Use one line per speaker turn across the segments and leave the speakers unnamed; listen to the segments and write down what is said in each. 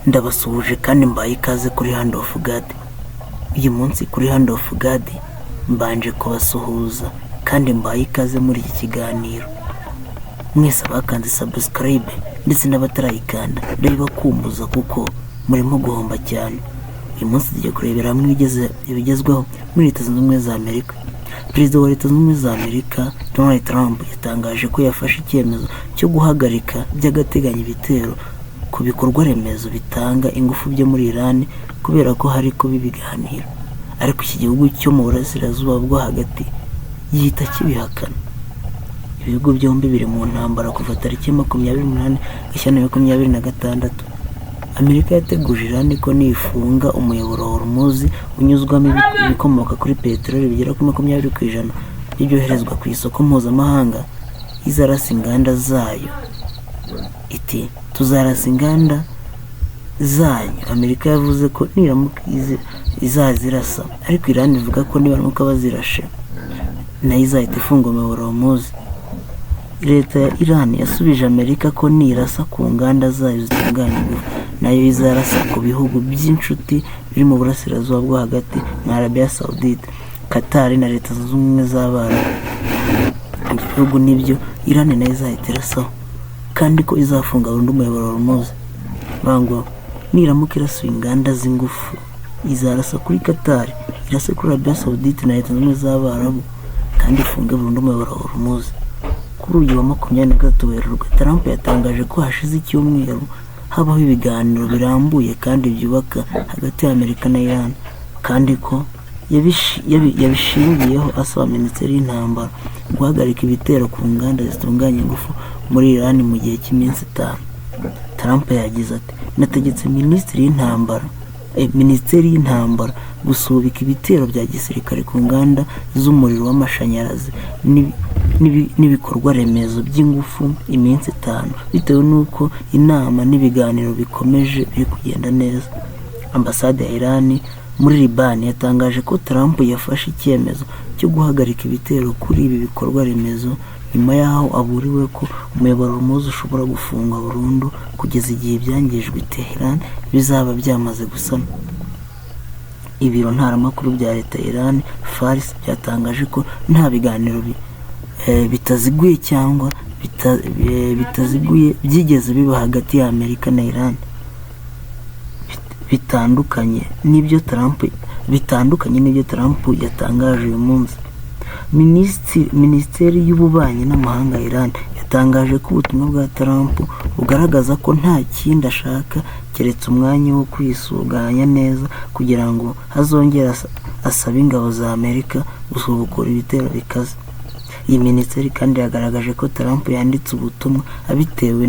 Ndabasuhuje kandi mbaye ikaze kuri Hand of God. Uyu munsi kuri Hand of God mbanje kubasuhuza kandi mbaye ikaze muri iki kiganiro. Mwese abakanze subscribe ndetse n'abatarayikanda ndabibakumbuza kuko murimo guhomba cyane. Uyu munsi tugiye kurebera hamwe ibigezweho muri Leta Zunze Ubumwe za Amerika. Perezida wa Leta Zunze Ubumwe za Amerika Donald Trump yatangaje ko yafashe icyemezo cyo guhagarika by'agateganyo ibitero ku bikorwa remezo bitanga ingufu byo muri Iran kubera ko hari ko bibiganira. Ariko iki gihugu cyo mu burasirazuba bwo hagati yita kibihakana. Ibihugu byombi biri mu ntambara kuva tariki 28 Gashyantare 2026. Amerika yateguje Iran ko nifunga umuyoboro wa Hormuz unyuzwamo ibikomoka kuri peteroli bigera kuri 20% by'ibyoherezwa ku isoko mpuzamahanga, izarasa inganda zayo. Iti tuzarasa inganda zanyu. Amerika yavuze ko niramuka izazirasa, ariko Iran ivuga ko nibaramuka bazirashe nayo izahita ifunga umuyoboro wa Hormuz. Leta ya Iran yasubije Amerika ko nirasa ku nganda zayo zitunganya ingufu nayo izarasa ku bihugu by'inshuti biri mu burasirazuba bwo hagati nka Arabia Saudite, Qatar na Leta Zunze Ubumwe z'Abarabu. Ibihugu nibyo Iran nayo izahita irasaho kandi ko izafunga burundu umuyoboro wa Hormuz. Bango niramuka irasuye inganda z'ingufu izarasa kuri Qatar, irasa kuri Arabia Saudite na Leta Zunze Ubumwe z'Abarabu kandi ifunge burundu umuyoboro wa Hormuz. Kuri uyu wa 23 Werurwe, Trump yatangaje ko hashize icyumweru habaho ibiganiro birambuye kandi byubaka hagati ya Amerika na Iran, kandi ko yabishingiyeho asaba Minisiteri y'Intambara guhagarika ibitero ku nganda zitunganya ingufu muri Iran mu gihe cy'iminsi 5. Trump yagize ati, nategetse Minisiteri y'Intambara gusubika ibitero bya gisirikare ku nganda z'umuriro w'amashanyarazi n'ibikorwa remezo by'ingufu iminsi 5 bitewe n'uko inama n'ibiganiro bikomeje biri kugenda neza. Ambasade ya Iran muri Liban yatangaje ko Trump yafashe icyemezo cyo guhagarika ibitero kuri ibi bikorwa remezo nyuma yaho aburiwe ko umuyoboro Hormuz ushobora gufungwa burundu kugeza igihe byangijwe Tehran bizaba byamaze gusana. Ibiro ntaramakuru bya leta ya Iran Fars byatangaje ko nta biganiro bitaziguye cyangwa bitaziguye byigeze biba hagati ya Amerika na Iran, bitandukanye n'ibyo Trump yatangaje uyu munsi. Minisiteri y'Ububanyi n'Amahanga ya Iran yatangaje ko ubutumwa bwa Trump bugaragaza ko nta kindi ashaka keretse umwanya wo kwisuganya neza kugira ngo hazongera asaba ingabo za Amerika gusubukura ibitero bikaze. Iyi minisiteri kandi yagaragaje ko Trump yanditse ubutumwa abitewe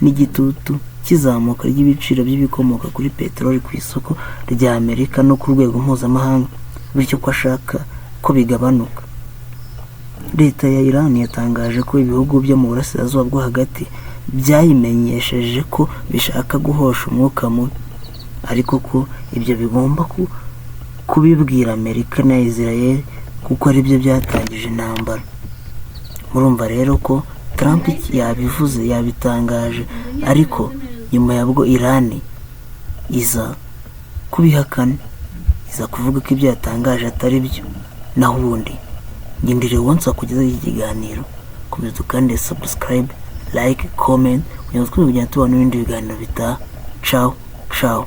n'igitutu kizamuka ry'ibiciro by'ibikomoka kuri peteroli ku isoko rya Amerika no ku rwego mpuzamahanga, bityo ko ashaka ko bigabanuka. Leta ya Iran yatangaje ko ibihugu byo mu burasirazuba bwo hagati byayimenyesheje ko bishaka guhosha umwuka mubi, ariko ko ibyo bigomba kubibwira Amerika na Israel kuko ari byo byatangije intambara. Murumva rero ko Trump yabivuze, yabitangaje, ariko nyuma yabwo Iran iza kubihakana, iza kuvuga ko ibyo yatangaje atari byo. Naho ubundi ngindire wonsa kugeza iki kiganiro, komeza kandi subscribe, like, comment kugira ngo tubone ibindi biganiro bitaha. Ciao.